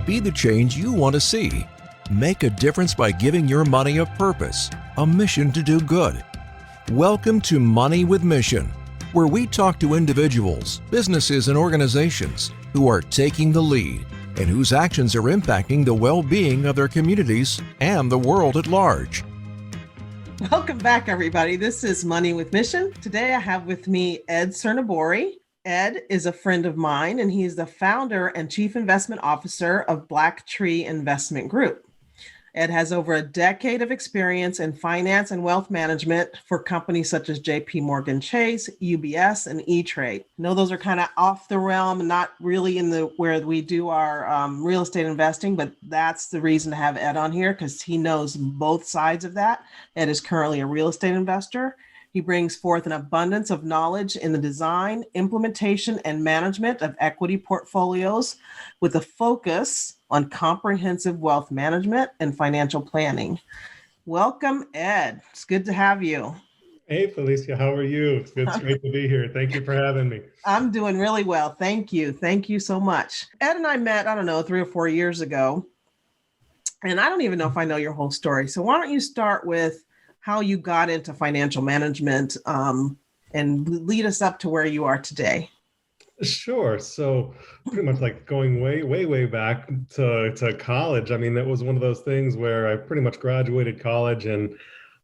Be the change you want to see. Make a difference by giving your money a purpose, a mission to do good. Welcome to Money with Mission, where we talk to individuals, businesses, and organizations who are taking the lead and whose actions are impacting the well-being of their communities and the world at large. Welcome back, everybody. This is Money with Mission. Today I have with me Ed Cernobori. Ed is a friend of mine, and he is the founder and chief investment officer of Black Tree Investment Group. Ed has over a decade of experience in finance and wealth management for companies such as JP Morgan Chase, UBS, and E-Trade. I know those are kind of off the realm and not really in the where we do our real estate investing, but that's the reason to have Ed on here because he knows both sides of that. Ed is currently a real estate investor. He brings forth an abundance of knowledge in the design, implementation, and management of equity portfolios with a focus on comprehensive wealth management and financial planning. Welcome, Ed. It's good to have you. Hey, Felicia, how are you? It's great to be here. Thank you for having me. I'm doing really well. Thank you. Thank you so much. Ed and I met, 3 or 4 years ago, and I don't even know if I know your whole story. So why don't you start with how you got into financial management and lead us up to where you are today? Sure. So pretty much like going way back to college. I mean, that was one of those things where I pretty much graduated college and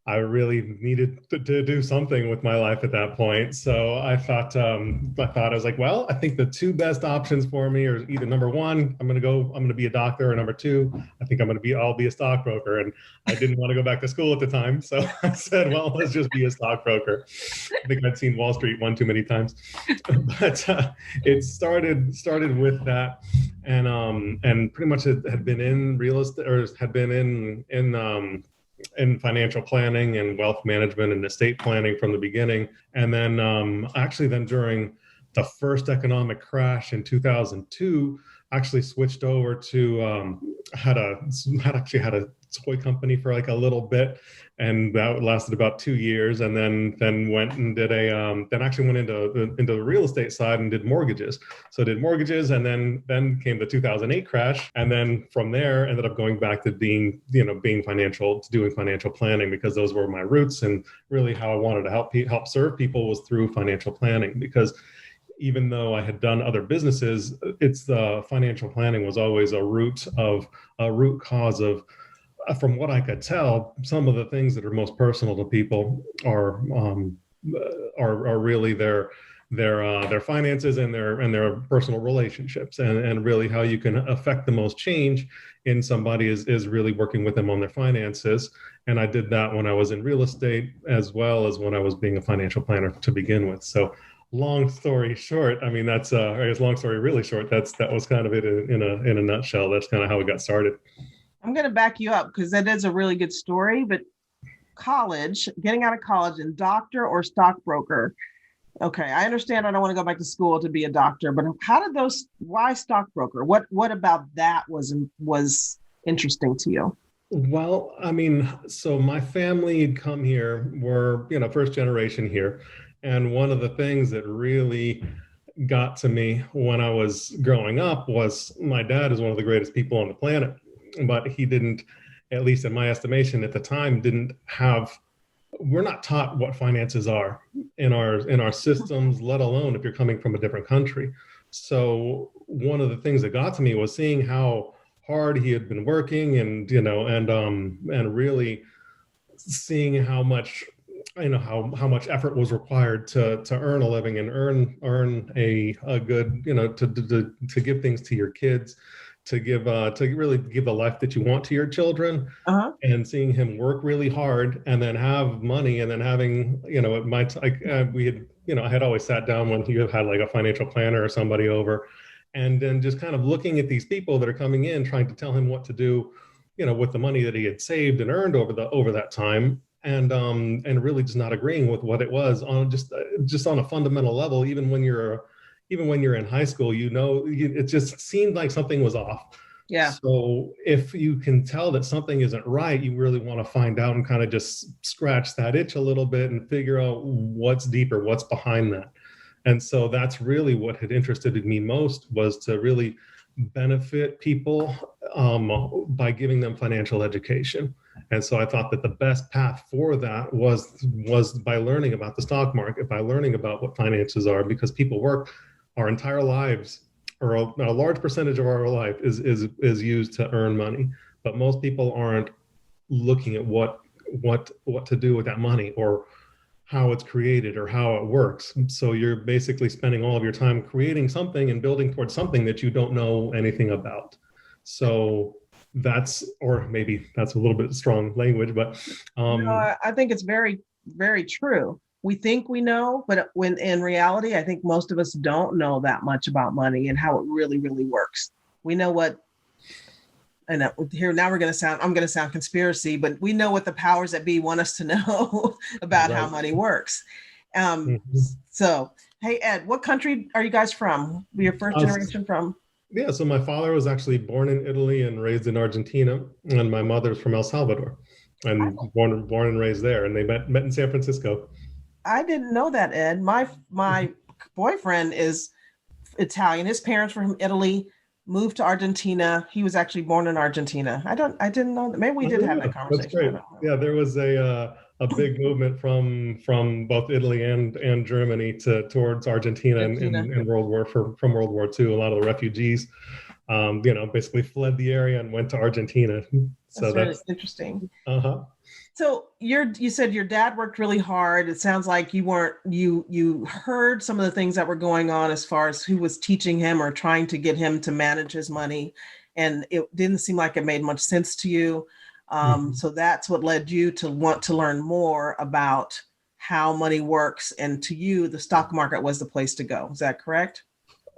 I really needed to do something with my life at that point. So I thought I was like, well, I think the two best options for me are either number one, I'm going to be a doctor, or number two, I think I'll be a stockbroker. And I didn't want to go back to school at the time. So I said, well, let's just be a stockbroker. I think I'd seen Wall Street one too many times, but it started with that. And pretty much it had been in real estate, or had been in financial planning and wealth management and estate planning from the beginning. And then then during the first economic crash in 2002, actually switched over to had a toy company for like a little bit, and that lasted about 2 years, and then went and did went into the real estate side and did mortgages. So did mortgages, and then came the 2008 crash, and then from there ended up going back to doing financial planning, because those were my roots, and really how I wanted to help serve people was through financial planning. Because even though I had done other businesses, it's the financial planning was always a root cause of, from what I could tell, some of the things that are most personal to people are really their finances and their personal relationships, and really how you can affect the most change in somebody is really working with them on their finances. And I did that when I was in real estate, as well as when I was being a financial planner to begin with. So long story short, I mean, that's I guess long story really short, that was kind of it in a nutshell. That's kind of how it got started. I'm going to back you up because that is a really good story, but getting out of college and doctor or stockbroker. Okay, I understand I don't want to go back to school to be a doctor, but why stockbroker? What about that was interesting to you? Well, I mean, so my family had come here, were, first generation here. And one of the things that really got to me when I was growing up was my dad is one of the greatest people on the planet. But he didn't, at least in my estimation at the time, we're not taught what finances are in our systems, let alone if you're coming from a different country. So one of the things that got to me was seeing how hard he had been working, and really seeing how much effort was required to earn a living and earn a good, to give things to your kids, to really give the life that you want to your children. And seeing him work really hard and then have money, and then having, I had always sat down when he had like a financial planner or somebody over, and then just kind of looking at these people that are coming in, trying to tell him what to do, with the money that he had saved and earned over that time. And really just not agreeing with what it was on just on a fundamental level. Even when you're in high school, it just seemed like something was off. Yeah. So if you can tell that something isn't right, you really want to find out and kind of just scratch that itch a little bit and figure out what's deeper, what's behind that. And so that's really what had interested me most, was to really benefit people by giving them financial education. And so I thought that the best path for that was by learning about the stock market, by learning about what finances are, because people work our entire lives, or a large percentage of our life is used to earn money. But most people aren't looking at what to do with that money, or how it's created, or how it works. So you're basically spending all of your time creating something and building towards something that you don't know anything about. So that's, or maybe that's a little bit strong language, but no, I think it's very, very true. We think we know, but when in reality, I think most of us don't know that much about money and how it really, really works. We know what, and here now I'm going to sound conspiracy, but we know what the powers that be want us to know about how money works. So, hey, Ed, what country are you guys from? Your first generation from? Yeah, so my father was actually born in Italy and raised in Argentina, and my mother's from El Salvador, and born and raised there, and they met in San Francisco. I didn't know that, Ed. My boyfriend is Italian. His parents were from Italy, moved to Argentina. He was actually born in Argentina. I didn't know that. Maybe we did have that conversation. That's great. Yeah, there was a big movement from both Italy and Germany towards Argentina in World War from World War II. A lot of the refugees, basically fled the area and went to Argentina. So that's really interesting. Uh-huh. So you said your dad worked really hard. It sounds like you heard some of the things that were going on as far as who was teaching him or trying to get him to manage his money, and it didn't seem like it made much sense to you. So that's what led you to want to learn more about how money works. And to you, the stock market was the place to go. Is that correct?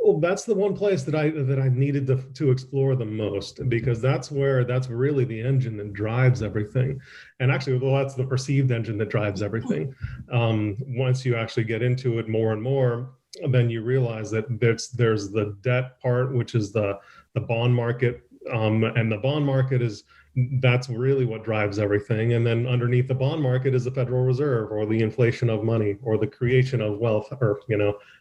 Well, that's the one place that I needed to explore the most, because that's really the engine that drives everything. And actually, well, that's the perceived engine that drives everything. Once you actually get into it more and more, then you realize that there's the debt part, which is the bond market, and the bond market that's really what drives everything. And then underneath the bond market is the Federal Reserve, or the inflation of money, or the creation of wealth, or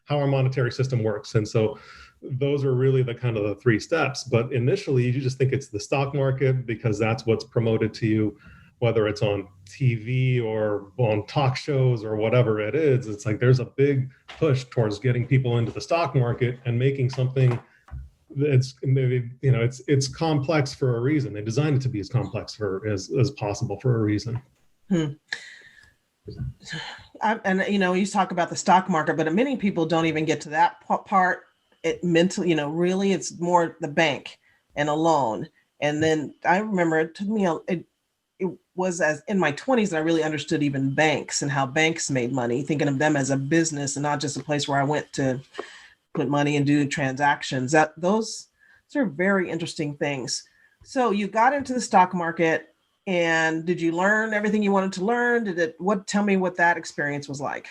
how our monetary system works. And so those are really the kind of the three steps. But initially, you just think it's the stock market because that's what's promoted to you, whether it's on TV or on talk shows or whatever it is. It's like there's a big push towards getting people into the stock market and making something. It's maybe it's complex for a reason. They designed it to be as complex as possible for a reason. And you talk about the stock market, but many people don't even get to that part. It mentally, really, it's more the bank and a loan. And then I remember it took me it was as in my 20s that I really understood even banks and how banks made money, thinking of them as a business and not just a place where I went to put money and do transactions. Those are very interesting things. So you got into the stock market, and did you learn everything you wanted to learn? Tell me what that experience was like.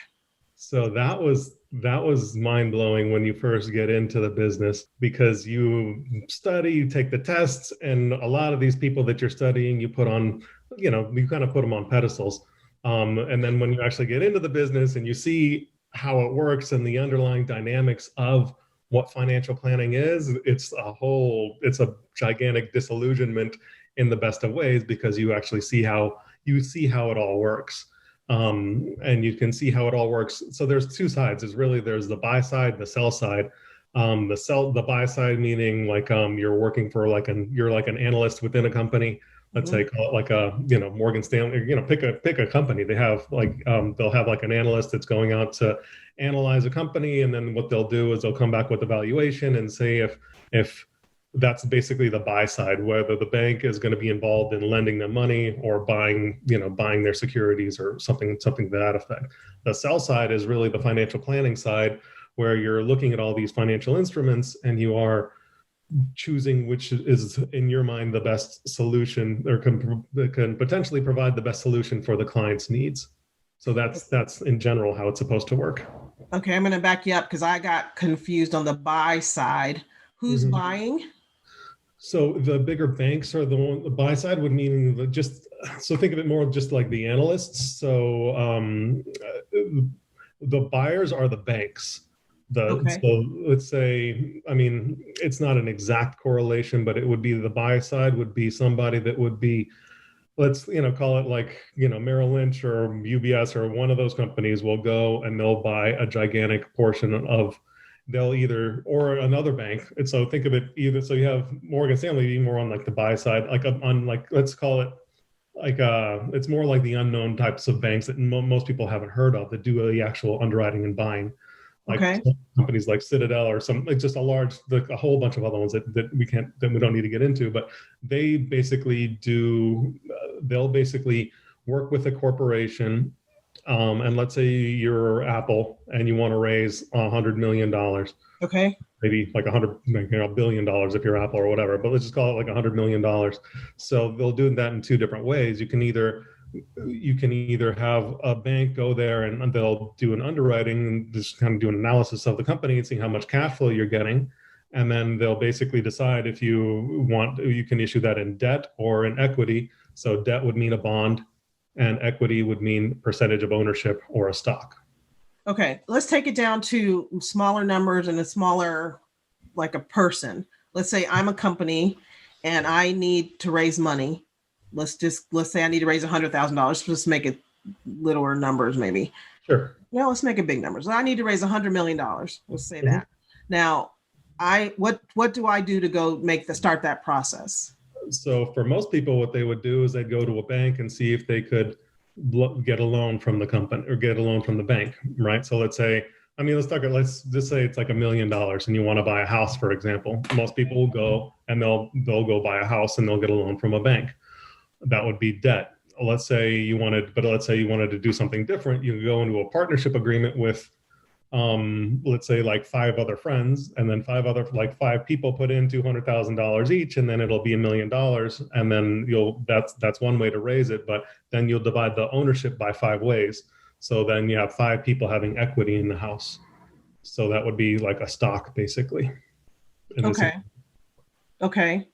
So that was mind-blowing when you first get into the business, because you study, you take the tests, and a lot of these people that you're studying, you put on, you kind of put them on pedestals. And then when you actually get into the business and you see how it works and the underlying dynamics of what financial planning is, it's a gigantic disillusionment in the best of ways, because you actually see how it all works. And you can see how it all works. So there's two sides. There's the buy side, the sell side. The buy side meaning like you're working for you're like an analyst within a company. Let's say call it like a Morgan Stanley. Pick a company. They have they'll have like an analyst that's going out to analyze a company, and then what they'll do is they'll come back with a valuation and say if that's basically the buy side, whether the bank is going to be involved in lending them money or buying their securities or something to that effect. The sell side is really the financial planning side, where you're looking at all these financial instruments and you are choosing which is in your mind the best solution, or can potentially provide the best solution for the client's needs. So that's in general how it's supposed to work. Okay, I'm going to back you up because I got confused on the buy side. Who's buying? So the bigger banks are the buy side, would mean so think of it more just like the analysts. So the buyers are the banks. Okay. So let's say, I mean, it's not an exact correlation, but it would be the buy side would be somebody that would be, let's, call it like, Merrill Lynch or UBS or one of those companies will go and they'll buy a gigantic portion of, they'll either, or another bank. And so think of it either, so you have Morgan Stanley be more on like the buy side, like on like, let's call it like, it's more like the unknown types of banks that most people haven't heard of that do the actual underwriting and buying, like Okay. companies like Citadel or some, like just a whole bunch of other ones that we don't need to get into, but they basically do, they'll basically work with a corporation. And let's say you're Apple and you want to raise $100 million, Okay. maybe like $100 billion if you're Apple or whatever, but let's just call it like $100 million. So they'll do that in two different ways. You can either have a bank go there and they'll do an underwriting, just kind of do an analysis of the company and see how much cash flow you're getting. And then they'll basically decide if you can issue that in debt or in equity. So debt would mean a bond and equity would mean percentage of ownership or a stock. Okay. Let's take it down to smaller numbers and a smaller, like a person. Let's say I'm a company and I need to raise money. Let's say I need to raise $100,000. Just make it littler numbers, maybe. Sure. No, let's make it big numbers. I need to raise $100 million. Let's say that. Now, what do I do to go start that process? So for most people, what they would do is they'd go to a bank and see if they could get a loan from the company or get a loan from the bank, right? So let's say, let's just say it's like $1 million and you want to buy a house, for example. Most people will go and they'll go buy a house and they'll get a loan from a bank. That would be debt. Let's say you wanted to do something different. You could go into a partnership agreement with, let's say like 5 other friends, and then 5 people put in $200,000 each, and then it'll be $1 million. And then that's one way to raise it, but then you'll divide the ownership by 5 ways. So then you have 5 people having equity in the house. So that would be like a stock, basically. Okay.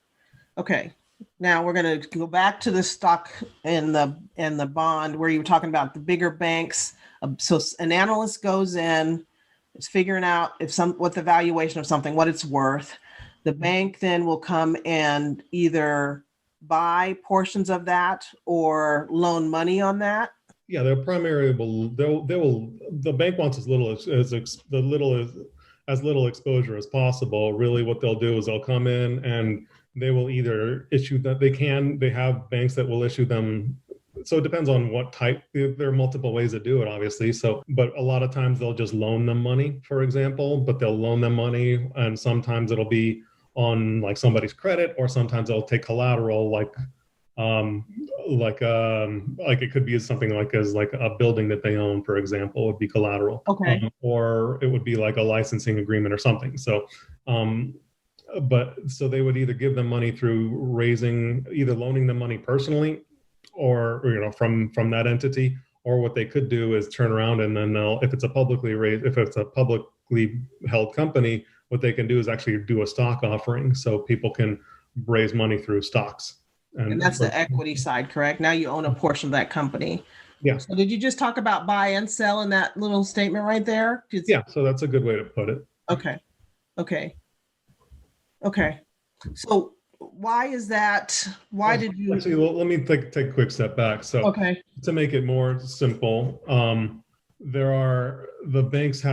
Now we're going to go back to the stock and the bond where you were talking about the bigger banks. So an analyst goes in, is figuring out what the valuation of something, what it's worth. The bank then will come and either buy portions of that or loan money on that. Yeah, they're primarily the bank wants as little exposure as possible. Really, what they'll do is they'll come in and they will either issue that they have banks that will issue them. So it depends on what type. There are multiple ways to do it, obviously. But a lot of times they'll just loan them money, for example, but they'll loan them money. And sometimes it'll be on like somebody's credit, or sometimes they'll take collateral, like it could be something like a building that they own, for example, would be collateral. Okay. Or it would be like a licensing agreement or something. So, so they would either give them money through either loaning them money personally, or from that entity, or what they could do is turn around and then if it's a publicly held company, what they can do is actually do a stock offering, so people can raise money through stocks. And that's the equity side, correct? Now you own a portion of that company. Yeah. So did you just talk about buy and sell in that little statement right there? Yeah. So that's a good way to put it. Okay. So why is that? Why did you? Actually, let me take a quick step back. So to make it more simple, the banks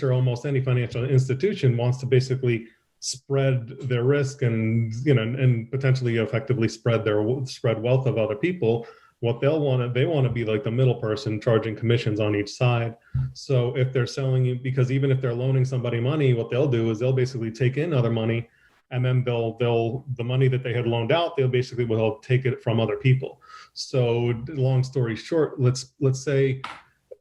are almost any financial institution wants to basically spread their risk and potentially effectively spread wealth of other people. What they want to be like the middle person charging commissions on each side. So if they're selling you, because even if they're loaning somebody money, what they'll do is they'll basically take in other money, and then the money that they had loaned out, they'll take it from other people. So long story short, let's say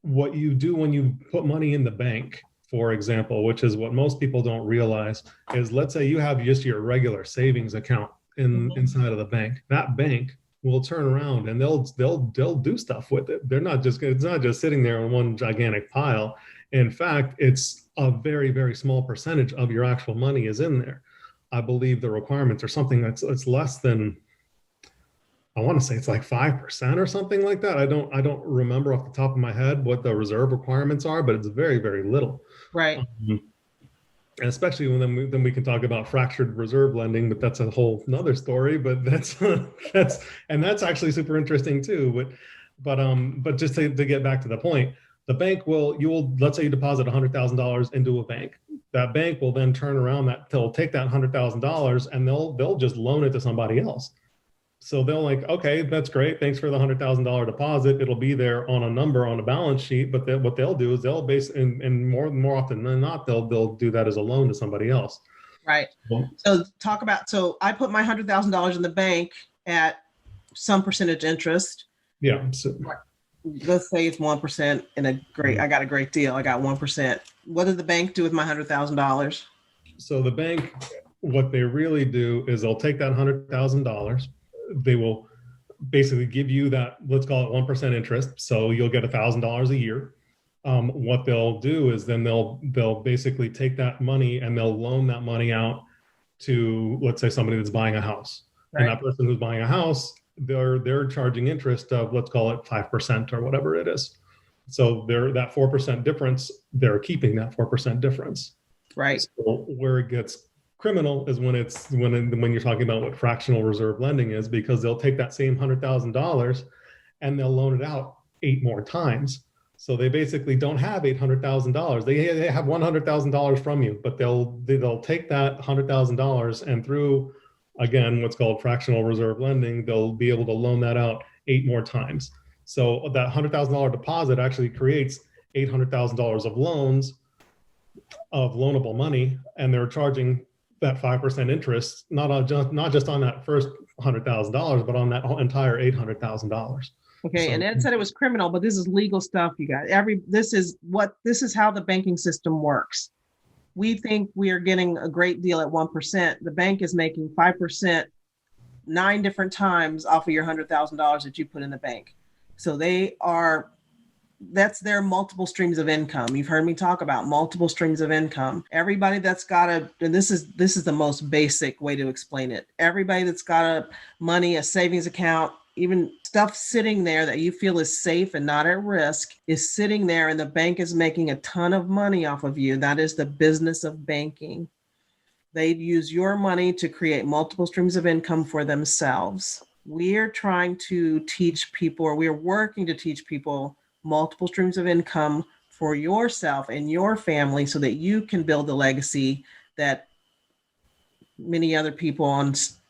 what you do when you put money in the bank, for example, which is what most people don't realize, is let's say you have just your regular savings account inside of the bank. That bank will turn around and they'll do stuff with it. It's not just sitting there in one gigantic pile. In fact, it's a very, very small percentage of your actual money is in there. I believe the requirements are something it's less than, I want to say it's like 5% or something like that. I don't remember off the top of my head what the reserve requirements are, but it's very, very little. Right. And especially when then we can talk about fractured reserve lending, but that's a whole nother story. But that's actually super interesting too. But just to get back to the point, the bank will let's say you deposit $100,000 into a bank. That bank will then turn around they'll take that $100,000 and they'll just loan it to somebody else. So they'll like, okay, that's great. Thanks for the $100,000 deposit. It'll be there on a number on a balance sheet. But what they'll do is they'll and more often than not, they'll do that as a loan to somebody else. Right. So I put my $100,000 in the bank at some percentage interest. Yeah. So, let's say it's 1% I got a great deal. I got 1%. What did the bank do with my $100,000? So the bank, what they really do is they'll take that $100,000. They will basically give you that, let's call it 1% interest. So you'll get $1,000 a year. What they'll do is then they'll basically take that money and they'll loan that money out to, let's say, somebody that's buying a house. Right. And that person who's buying a house, they're charging interest of, let's call it 5% or whatever it is. So that 4% difference, they're keeping that 4% difference. Right. So where it gets criminal is when you're talking about what fractional reserve lending is, because they'll take that same $100,000 and they'll loan it out 8 more times. So they basically don't have $800,000. They have $100,000 from you, but they'll take that $100,000 and through, again, what's called fractional reserve lending, they'll be able to loan that out 8 more times. So that $100,000 deposit actually creates $800,000 of loans, of loanable money, and they're charging that 5% interest, not just on that first $100,000, but on that whole entire $800,000. Okay, so, and Ed said it was criminal, but this is legal stuff, you guys. This is how the banking system works. We think we are getting a great deal at 1%. The bank is making 5% 9 different times off of your $100,000 that you put in the bank. So that's their multiple streams of income. You've heard me talk about multiple streams of income. Everybody that's got and this is the most basic way to explain it. Everybody that's got a savings account, even stuff sitting there that you feel is safe and not at risk, is sitting there and the bank is making a ton of money off of you. That is the business of banking. They use your money to create multiple streams of income for themselves. We're trying to teach people, or we're working to teach people, multiple streams of income for yourself and your family so that you can build the legacy that many other people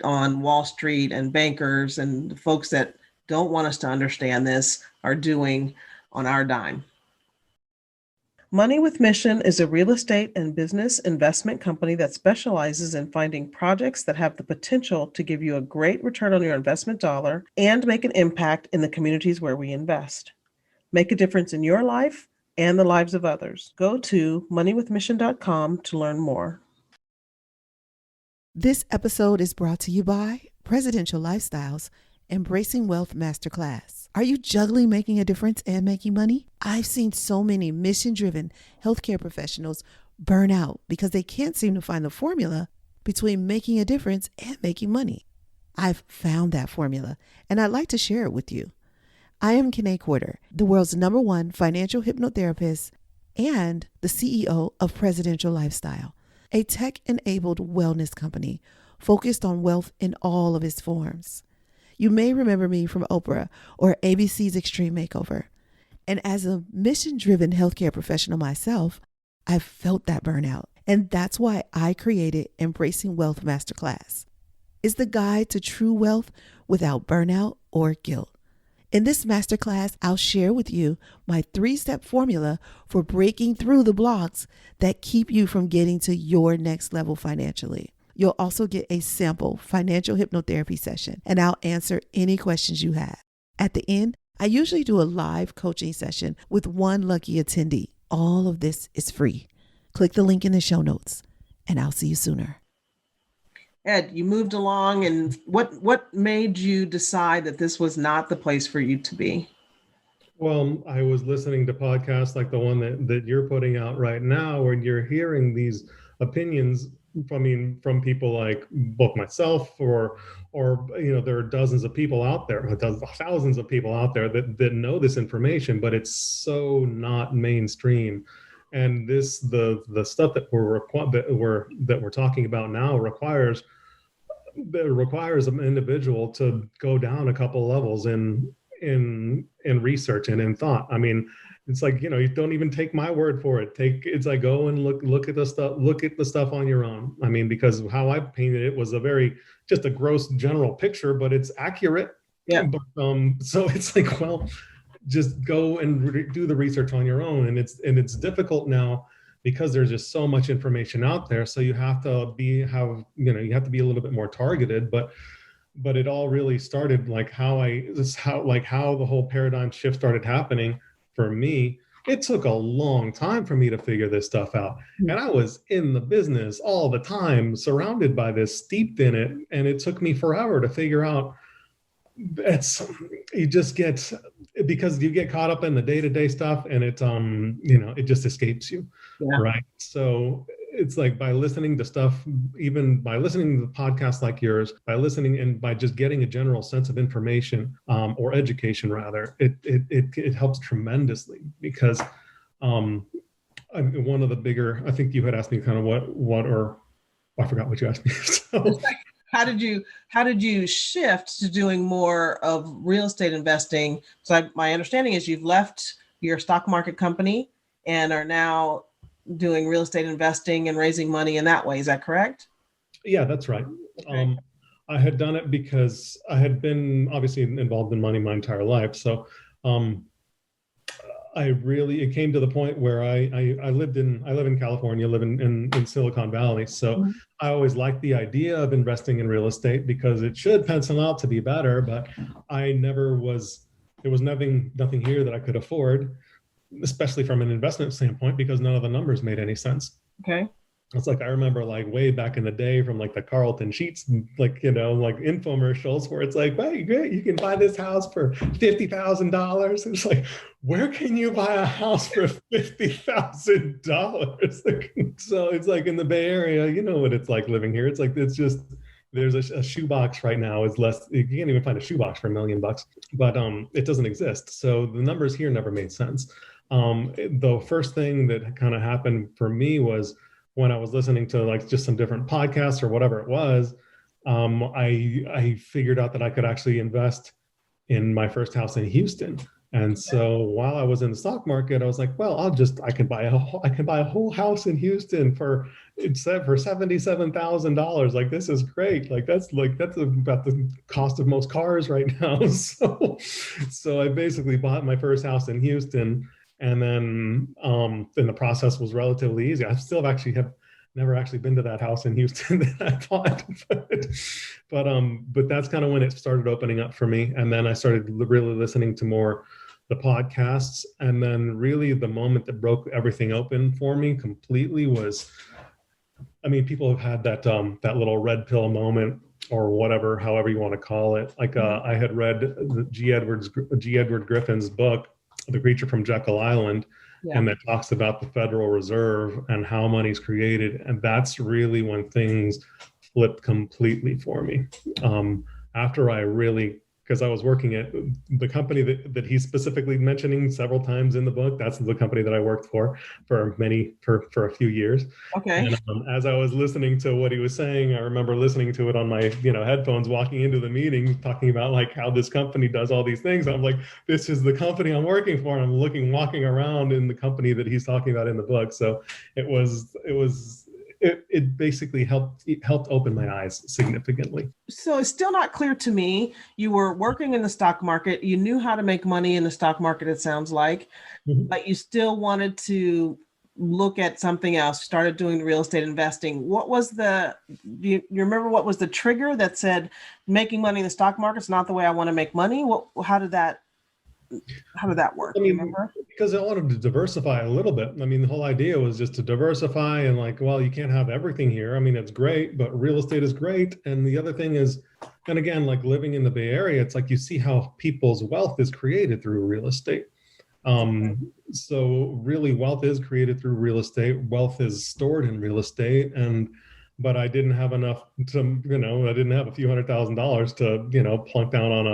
on Wall Street and bankers and the folks that don't want us to understand this are doing on our dime. Money with Mission is a real estate and business investment company that specializes in finding projects that have the potential to give you a great return on your investment dollar and make an impact in the communities where we invest. Make a difference in your life and the lives of others. Go to moneywithmission.com to learn more. This episode is brought to you by Presidential Lifestyles Embracing Wealth Masterclass. Are you juggling making a difference and making money? I've seen so many mission-driven healthcare professionals burn out because they can't seem to find the formula between making a difference and making money. I've found that formula, and I'd like to share it with you. I am Kanae Quarter, the world's #1 financial hypnotherapist and the CEO of Presidential Lifestyle, a tech-enabled wellness company focused on wealth in all of its forms. You may remember me from Oprah or ABC's Extreme Makeover. And as a mission-driven healthcare professional myself, I've felt that burnout. And that's why I created Embracing Wealth Masterclass. It's the guide to true wealth without burnout or guilt. In this masterclass, I'll share with you my 3-step formula for breaking through the blocks that keep you from getting to your next level financially. You'll also get a sample financial hypnotherapy session, and I'll answer any questions you have. At the end, I usually do a live coaching session with one lucky attendee. All of this is free. Click the link in the show notes, and I'll see you sooner. Ed, you moved along, and what made you decide that this was not the place for you to be? Well, I was listening to podcasts like the one that you're putting out right now, where you're hearing these opinions from people like both myself or there are dozens of people out there, thousands of people out there that know this information, but it's so not mainstream. And the stuff that we're talking about now requires an individual to go down a couple levels in research and in thought. I mean, it's like, you don't even take my word for it. It's like, go and look at the stuff on your own. I mean, because how I painted it was just a gross general picture, but it's accurate. Yeah. But, so it's like, well, just go and do the research on your own. And it's difficult now because there's just so much information out there. So you have to be a little bit more targeted, but it all really started like how the whole paradigm shift started happening for me. It took a long time for me to figure this stuff out. And I was in the business all the time, surrounded by this, steeped in it. And it took me forever to figure out. Because you get caught up in the day-to-day stuff, and it just escapes you. Yeah. Right. So it's like by listening to stuff, even by listening to podcasts like yours, by listening and by just getting a general sense of information, or education rather, it helps tremendously. Because one of the bigger, I think you had asked me kind of what or I forgot what you asked me. So. How did you shift to doing more of real estate investing? So my understanding is you've left your stock market company and are now doing real estate investing and raising money in that way. Is that correct? Yeah, that's right. Okay. I had done it because I had been obviously involved in money my entire life. So it came to the point where I live in California, live in Silicon Valley. So mm-hmm. I always liked the idea of investing in real estate because it should pencil out to be better, but there was nothing here that I could afford, especially from an investment standpoint, because none of the numbers made any sense. Okay. It's like, I remember like way back in the day from like the Carlton Sheets, like infomercials where it's like, hey, great, you can buy this house for $50,000. It's like, where can you buy a house for $50,000? So it's like in the Bay Area, you know what it's like living here. It's like, there's a shoebox right now is less, you can't even find a shoebox for $1 million, but it doesn't exist. So the numbers here never made sense. The first thing that kind of happened for me was, when I was listening to like just some different podcasts or whatever it was, I figured out that I could actually invest in my first house in Houston. And so while I was in the stock market, I was like, well, I can buy a whole house in Houston for $77,000. Like, this is great. Like that's about the cost of most cars right now. So I basically bought my first house in Houston. And then the process was relatively easy. I still have never actually been to that house in Houston that I bought, but that's kind of when it started opening up for me. And then I started really listening to more the podcasts. And then really the moment that broke everything open for me completely was, I mean, people have had that little red pill moment or whatever, however you want to call it. Like I had read G. Edward Griffin's book, The Creature from Jekyll Island, and that talks about the Federal Reserve and how money's created. And that's really when things flipped completely for me. After I really, because I was working at the company that he's specifically mentioning several times in the book. That's the company that I worked for a few years. Okay. And as I was listening to what he was saying, I remember listening to it on my headphones, walking into the meeting, talking about like how this company does all these things. I'm like, this is the company I'm working for. And I'm walking around in the company that he's talking about in the book. So it basically helped open my eyes significantly. So it's still not clear to me. You were working in the stock market. You knew how to make money in the stock market, it sounds like, mm-hmm. but you still wanted to look at something else, started doing real estate investing. What was do you remember what was the trigger that said making money in the stock market's not the way I want to make money? How did that work? I mean, because I wanted to diversify a little bit. I mean, the whole idea was just to diversify and like, well, you can't have everything here. I mean, it's great, but real estate is great. And the other thing is, and again, like living in the Bay Area, it's like you see how people's wealth is created through real estate. So really wealth is created through real estate. Wealth is stored in real estate. And but I didn't have enough to, I didn't have a few $100,000 to, plunk down on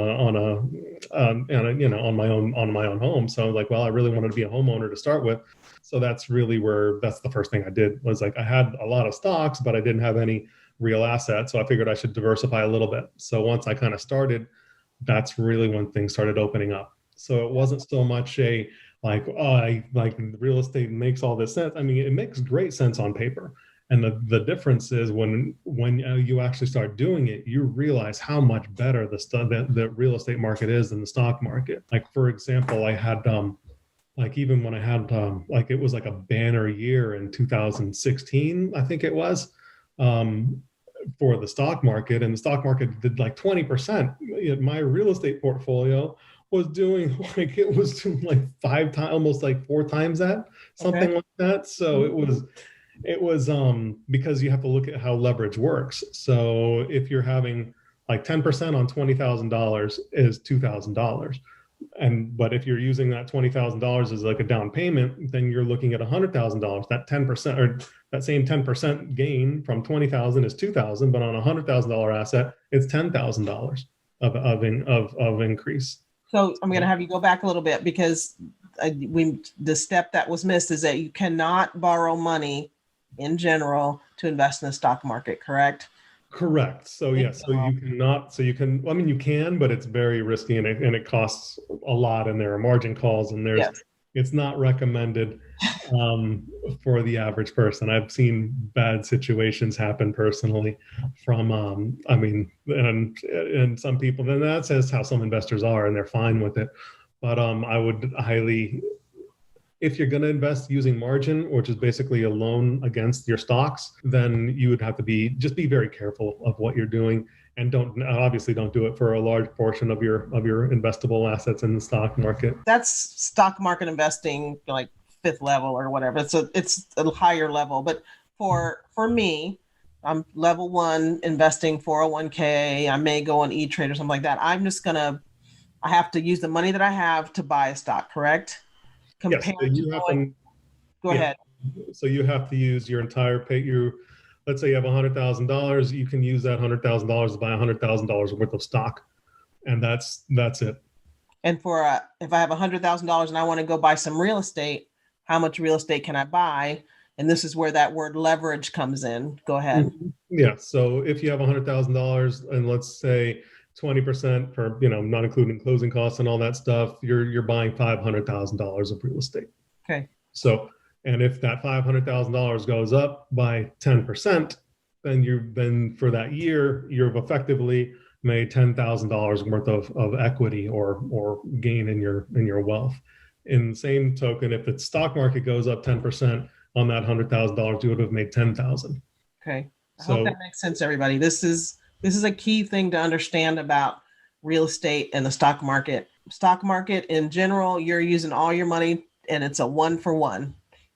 my own home. So I was like, well, I really wanted to be a homeowner to start with. So that's the first thing I did was like, I had a lot of stocks, but I didn't have any real assets. So I figured I should diversify a little bit. So once I kind of started, that's really when things started opening up. So it wasn't so much a like, oh, like real estate makes all this sense. I mean, it makes great sense on paper. And the difference is when you actually start doing it, you realize how much better the real estate market is than the stock market. Like, for example, I had like even when I had like it was like a banner year in 2016, I think it was, for the stock market, and the stock market did like 20%. My real estate portfolio was doing like, it was doing like 5 times, almost like 4 times that, something like that. So it was because you have to look at how leverage works. So if you're having like 10% on $20,000 is $2,000. But if you're using that $20,000 as like a down payment, then you're looking at $100,000. That 10% or that same 10% gain from 20,000 is 2,000, but on a $100,000 asset, it's $10,000 of increase. So I'm going to have you go back a little bit because the step that was missed is that you cannot borrow money in general to invest in the stock market, correct? Correct. So yes, so you cannot, so you can, I mean, you can, but it's very risky and it costs a lot, and there are margin calls, and it's not recommended for the average person. I've seen bad situations happen personally from, I mean, and some people, then that says how some investors are, and they're fine with it. But I would highly, if you're going to invest using margin, which is basically a loan against your stocks, then you would have to be very careful of what you're doing, and obviously don't do it for a large portion of your investable assets in the stock market. That's stock market investing, like 5th level or whatever. It's a higher level, but for me, I'm level 1 investing 401k. I may go on E-Trade or something like that. I have to use the money that I have to buy a stock, correct? Yes, so Go ahead. So you have to use your entire let's say you have $100,000, you can use that $100,000 to buy $100,000 worth of stock. And that's it. And if I have $100,000 and I want to go buy some real estate, how much real estate can I buy? And this is where that word leverage comes in. Go ahead. Mm-hmm. Yeah. So if you have $100,000 and let's say 20% for, not including closing costs and all that stuff, you're buying $500,000 of real estate. Okay. So, and if that $500,000 goes up by 10%, then for that year, you've effectively made $10,000 worth of equity or gain in your wealth. In the same token, if the stock market goes up 10% on that $100,000, you would have made $10,000. Okay. I hope that makes sense, everybody. This is a key thing to understand about real estate and the stock market. Stock market in general, you're using all your money and it's a 1-for-1,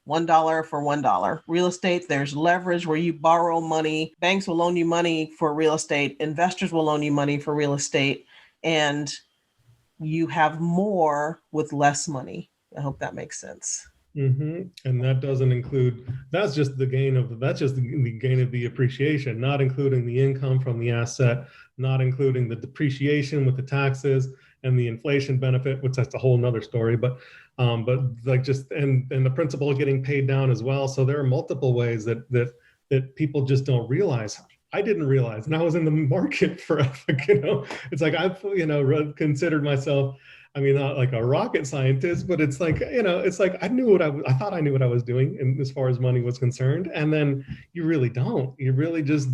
$1 for $1. Real estate, there's leverage where you borrow money. Banks will loan you money for real estate. Investors will loan you money for real estate. And you have more with less money. I hope that makes sense. Mm-hmm. And that doesn't include, that's just the gain of the appreciation, not including the income from the asset, not including the depreciation with the taxes and the inflation benefit, which that's a whole nother story, but like just, and the principal getting paid down as well. So there are multiple ways that people just don't realize. I didn't realize, and I was in the market for, it's like I've, considered myself, I mean, not like a rocket scientist, but it's like, it's like I thought I knew what I was doing and as far as money was concerned. And then you really don't. You really just,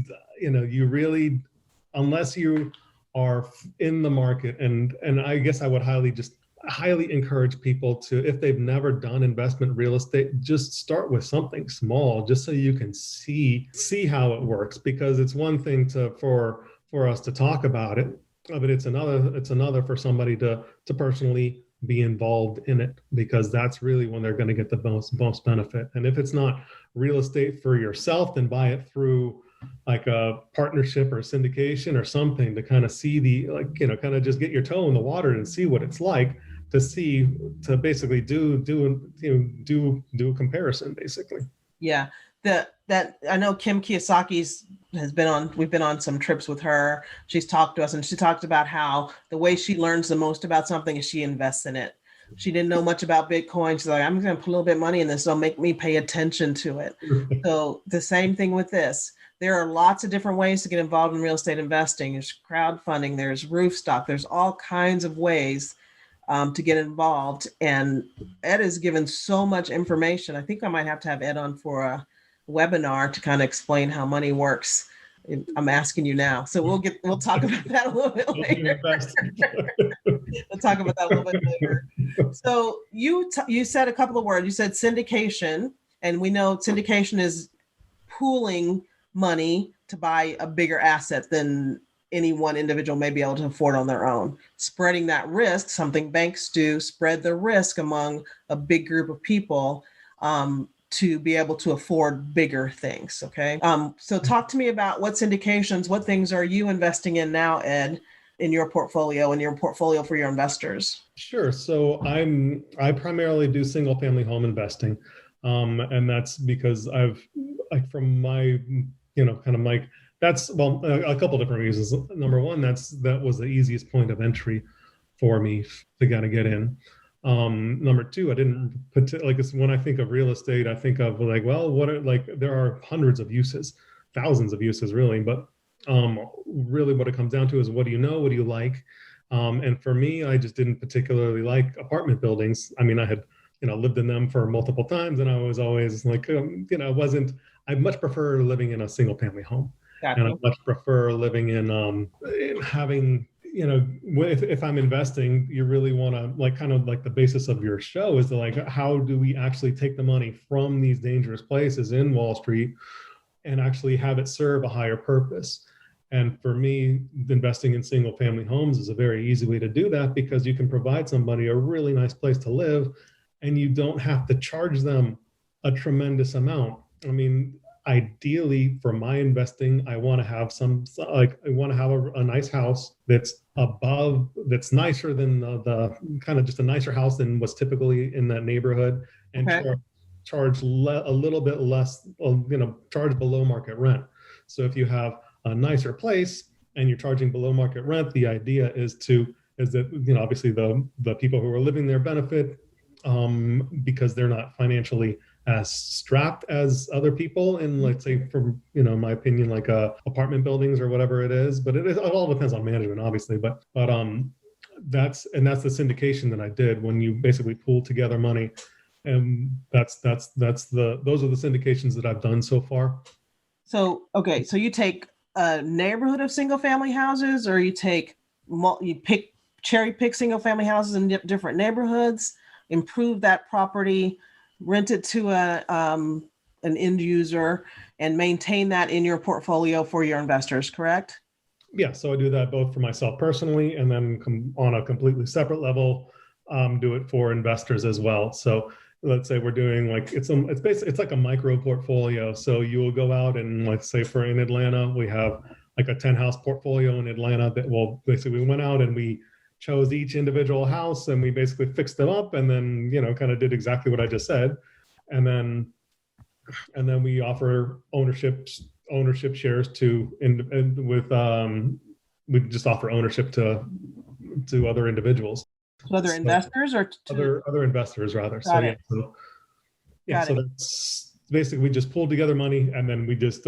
unless you are in the market. And I guess I would highly encourage people to, if they've never done investment real estate, just start with something small, just so you can see how it works. Because it's one thing for us to talk about it, but it's another for somebody to personally be involved in it, because that's really when they're going to get the most benefit. And if it's not real estate for yourself, then buy it through like a partnership or a syndication or something to kind of see kind of just get your toe in the water and see what it's like, to basically do a comparison, basically. Yeah. that I know Kim Kiyosaki's we've been on some trips with her. She's talked to us and she talked about how the way she learns the most about something is she invests in it. She didn't know much about Bitcoin. She's like, I'm going to put a little bit of money in this. So make me pay attention to it. So the same thing with this. There are lots of different ways to get involved in real estate investing. There's crowdfunding, there's roof stock, there's all kinds of ways to get involved. And Ed has given so much information. I think I might have to have Ed on for a webinar to kind of explain how money works. I'm asking you now. So we'll talk about that a little bit later. We'll talk about that a little bit later. So you said a couple of words. You said syndication, and we know syndication is pooling money to buy a bigger asset than any one individual may be able to afford on their own. Spreading that risk, something banks do, spread the risk among a big group of people to be able to afford bigger things. Okay. So talk to me about what syndications, what things are you investing in now, Ed, in your portfolio for your investors? Sure. So I primarily do single family home investing. And that's because from my, that's a couple different reasons. Number one, that was the easiest point of entry for me to kind of get in. Number two, I didn't put when I think of real estate, I think of there are hundreds of uses, thousands of uses really, but really what it comes down to is what do you know, what do you like? And for me, I just didn't particularly like apartment buildings. I mean, I had lived in them for multiple times, and I was always like, I much prefer living in a single family home. Gotcha. And I much prefer living in having, if I'm investing, you really want to kind of the basis of your show is how do we actually take the money from these dangerous places in Wall Street and actually have it serve a higher purpose? And for me, investing in single family homes is a very easy way to do that because you can provide somebody a really nice place to live and you don't have to charge them a tremendous amount. I mean, ideally for my investing, I want to have a nice house that's nicer than the kind of just a nicer house than what's typically in that neighborhood, and charge a little bit less, charge below market rent. So if you have a nicer place and you're charging below market rent, the idea is that obviously the people who are living there benefit because they're not financially as strapped as other people in, let's say, from my opinion, like apartment buildings or whatever it is. But it all depends on management, obviously. But that's the syndication that I did when you basically pool together money, and those are the syndications that I've done so far. So okay, so you take a neighborhood of single family houses, or you cherry pick single family houses in different neighborhoods, improve that property, rent it to an end user, and maintain that in your portfolio for your investors, correct? Yeah, so I do that both for myself personally, and then on a completely separate level, do it for investors as well. So let's say we're doing it's like a micro portfolio. So you will go out and let's say in Atlanta, we have like a 10 house portfolio in Atlanta basically we went out and we chose each individual house and we basically fixed them up and then, kind of did exactly what I just said. And then we offer ownership shares we just offer ownership to other individuals. To other investors or to other investors rather. So that's basically, we just pulled together money and then we just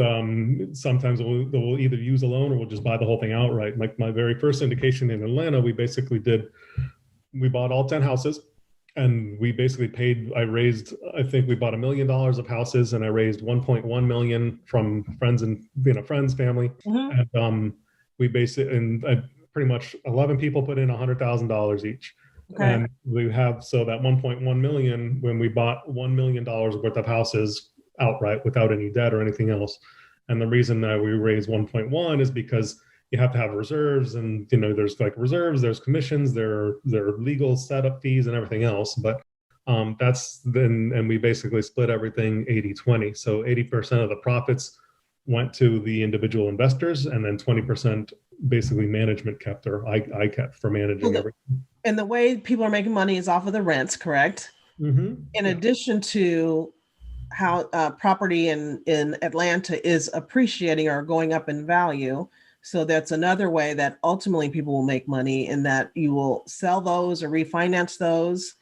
sometimes we'll either use a loan or we'll just buy the whole thing outright. Like my very first syndication in Atlanta, we bought all 10 houses and we basically I think we bought $1 million of houses and I raised 1.1 million from friends, family. Mm-hmm. And we pretty much 11 people put in $100,000 each. Okay. And we have, so that 1.1 million, when we bought $1 million worth of houses outright without any debt or anything else. And the reason that we raised 1.1 is because you have to have reserves and, there's reserves, there's commissions, there are legal setup fees and everything else. But and we basically split everything 80-20. So 80% of the profits went to the individual investors and then 20% basically management kept, or I kept for managing everything. And the way people are making money is off of the rents, correct? Mm-hmm. In addition to how property in Atlanta is appreciating or going up in value. So that's another way that ultimately people will make money, in that you will sell those or refinance those.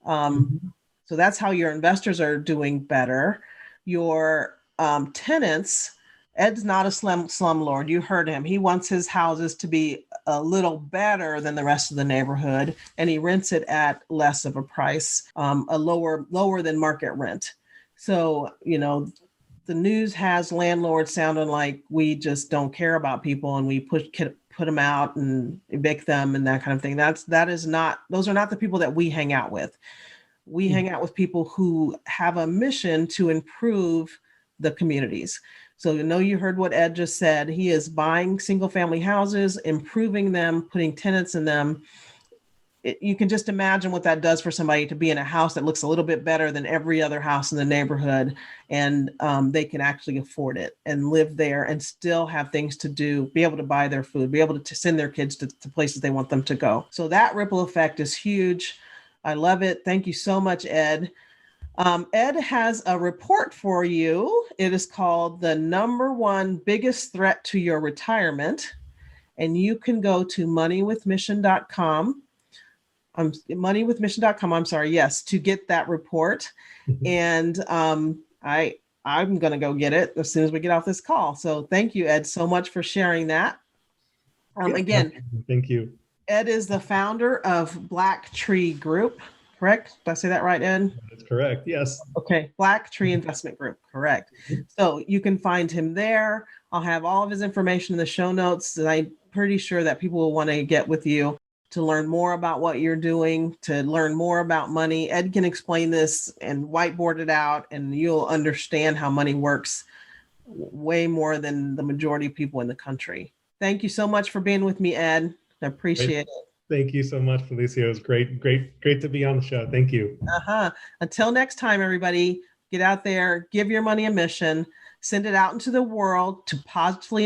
So that's how your investors are doing better. Your tenants, Ed's not a slumlord. You heard him. He wants his houses to be a little better than the rest of the neighborhood, and he rents it at less of a price, a lower than market rent. So, the news has landlords sounding like we just don't care about people and we put them out and evict them and that kind of thing. Those are not the people that we hang out with. We hang out with people who have a mission to improve the communities. So you heard what Ed just said. He is buying single family houses, improving them, putting tenants in them. You can just imagine what that does for somebody to be in a house that looks a little bit better than every other house in the neighborhood, and they can actually afford it and live there and still have things to do, be able to buy their food, be able to send their kids to places they want them to go. So that ripple effect is huge. I love it. Thank you so much, Ed. Ed has a report for you. It is called The Number One Biggest Threat to Your Retirement. And you can go to moneywithmission.com. Moneywithmission.com, I'm sorry, yes, to get that report. And I'm going to go get it as soon as we get off this call. So thank you, Ed, so much for sharing that. Again, thank you. Ed is the founder of Black Tree Group, correct? Did I say that right, Ed? That's correct, yes. Okay, Black Tree Investment Group, correct. So you can find him there. I'll have all of his information in the show notes, and I'm pretty sure that people will want to get with you to learn more about what you're doing, to learn more about money. Ed can explain this and whiteboard it out, and you'll understand how money works way more than the majority of people in the country. Thank you so much for being with me, Ed. I appreciate it. Thank you so much, Felicia. It was great to be on the show. Thank you. Until next time, everybody, get out there, give your money a mission, send it out into the world to positively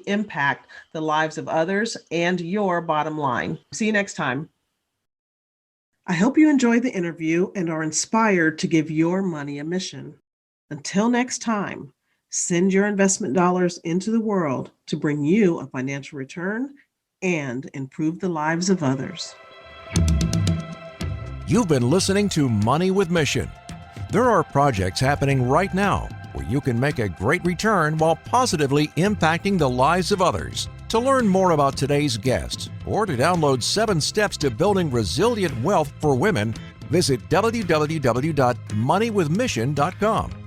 impact the lives of others and your bottom line. See you next time. I hope you enjoyed the interview and are inspired to give your money a mission. Until next time, send your investment dollars into the world to bring you a financial return and improve the lives of others. You've been listening to Money with Mission. There are projects happening right now where you can make a great return while positively impacting the lives of others. To learn more about today's guest or to download 7 steps to building resilient wealth for women, visit www.moneywithmission.com.